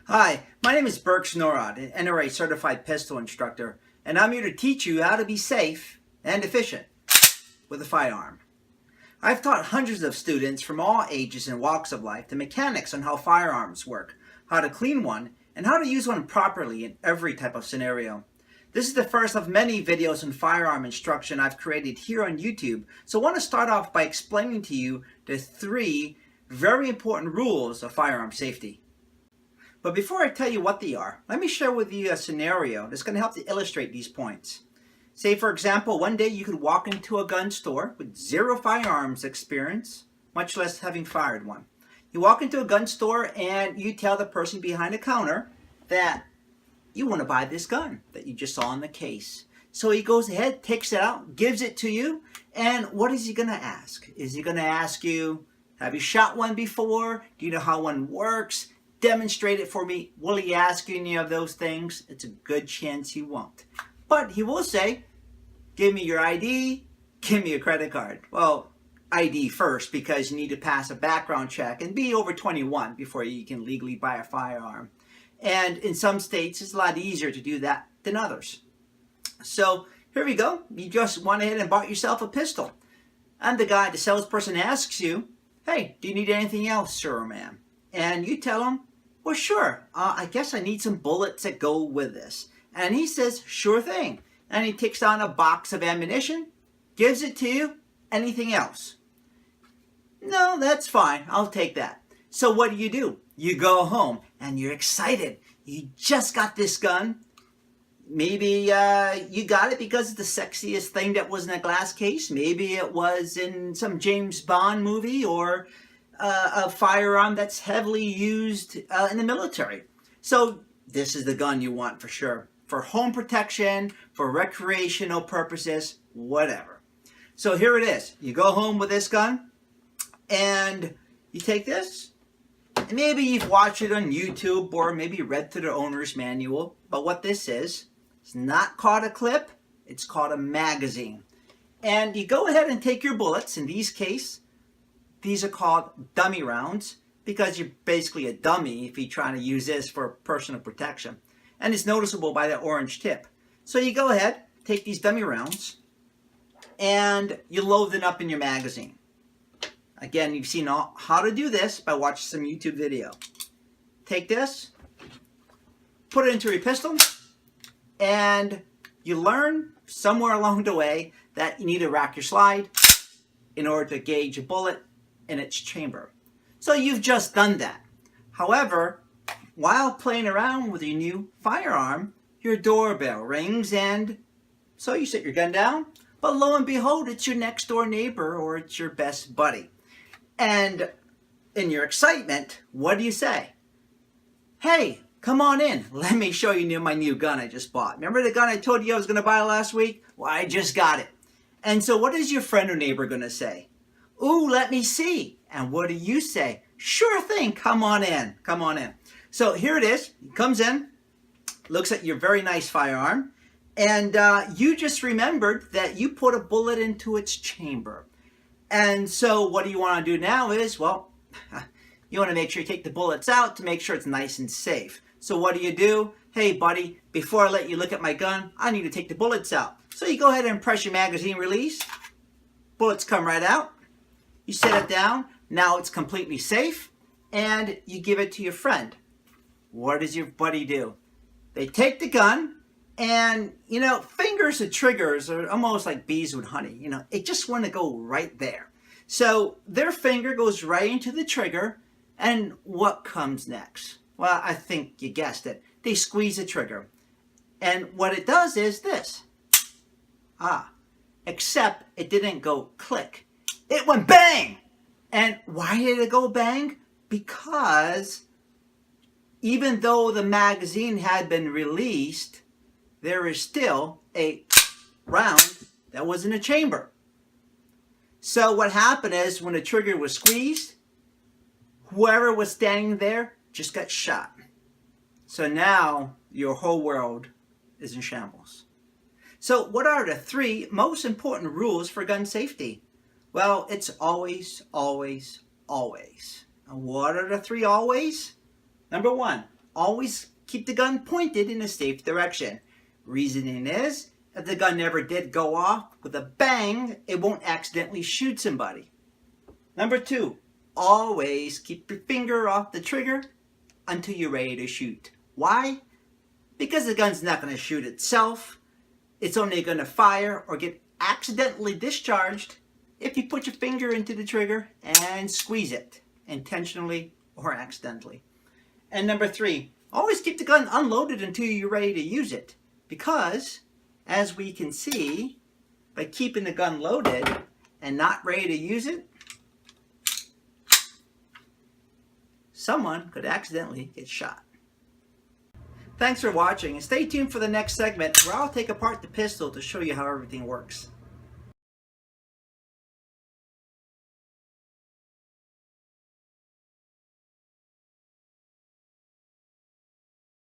Hi, my name is Burke Snorrod, an NRA certified pistol instructor, and I'm here to teach you how to be safe and efficient with a firearm. I've taught hundreds of students from all ages and walks of life the mechanics on how firearms work, how to clean one, and how to use one properly in every type of scenario. This is the first of many videos on firearm instruction I've created here on YouTube, so I want to start off by explaining to you the 3 very important rules of firearm safety. But before I tell you what they are, let me share with you a scenario that's going to help to illustrate these points. Say, for example, one day you could walk into a gun store with 0 firearms experience, much less having fired one. You walk into a gun store and you tell the person behind the counter that you want to buy this gun that you just saw in the case. So he goes ahead, takes it out, gives it to you, and what is he going to ask? Is he going to ask you, have you shot one before? Do you know how one works? Demonstrate it for me. Will he ask you any of those things? It's a good chance he won't. But he will say, give me your ID, give me a credit card. Well, ID first, because you need to pass a background check and be over 21 before you can legally buy a firearm. And in some states, it's a lot easier to do that than others. So here we go. You just went ahead and bought yourself a pistol. And the salesperson asks you, hey, do you need anything else, sir or ma'am? And you tell him, well, sure, I guess I need some bullets that go with this. And he says, sure thing. And he takes down a box of ammunition, gives it to you. Anything else? No, that's fine. I'll take that. So what do? You go home and you're excited. You just got this gun. Maybe you got it because it's the sexiest thing that was in a glass case. Maybe it was in some James Bond movie or a firearm that's heavily used in the military. So this is the gun you want for sure. For home protection, for recreational purposes, whatever. So here it is. You go home with this gun and you take this. And maybe you've watched it on YouTube or maybe read through the owner's manual. But what this is, it's not called a clip. It's called a magazine. And you go ahead and take your bullets. In these cases, these are called dummy rounds because you're basically a dummy if you're trying to use this for personal protection. And it's noticeable by that orange tip. So you go ahead, take these dummy rounds, and you load them up in your magazine. Again, you've seen how to do this by watching some YouTube video. Take this, put it into your pistol, and you learn somewhere along the way that you need to rack your slide in order to gauge a bullet in its chamber. So you've just done that. However, while playing around with your new firearm, your doorbell rings and so you set your gun down, but lo and behold, it's your next door neighbor or it's your best buddy. And in your excitement, what do you say? Hey, come on in. Let me show you my new gun I just bought. Remember the gun I told you I was going to buy last week? Well, I just got it. And so what is your friend or neighbor going to say? Ooh, let me see. And what do you say? Sure thing. Come on in. Come on in. So here it is. He comes in, looks at your very nice firearm, and you just remembered that you put a bullet into its chamber. And so what do you want to do now is, well, you want to make sure you take the bullets out to make sure it's nice and safe. So what do? Hey, buddy, before I let you look at my gun, I need to take the bullets out. So you go ahead and press your magazine release. Bullets come right out. You set it down. Now it's completely safe. And you give it to your friend. What does your buddy do? They take the gun and, fingers and triggers are almost like bees with honey. It just want to go right there. So their finger goes right into the trigger. And what comes next? Well, I think you guessed it. They squeeze the trigger. And what it does is this. Except it didn't go click. It went bang! And why did it go bang? Because even though the magazine had been released, there is still a round that was in the chamber. So what happened is when the trigger was squeezed, whoever was standing there just got shot. So now your whole world is in shambles. So what are the 3 most important rules for gun safety? Well, it's always, always, always. And what are the 3 always? Number 1, always keep the gun pointed in a safe direction. Reasoning is, if the gun never did go off with a bang, it won't accidentally shoot somebody. Number 2, always keep your finger off the trigger until you're ready to shoot. Why? Because the gun's not going to shoot itself. It's only going to fire or get accidentally discharged if you put your finger into the trigger and squeeze it, intentionally or accidentally. And number 3, always keep the gun unloaded until you're ready to use it. Because, as we can see, by keeping the gun loaded and not ready to use it, someone could accidentally get shot. Thanks for watching, and stay tuned for the next segment where I'll take apart the pistol to show you how everything works.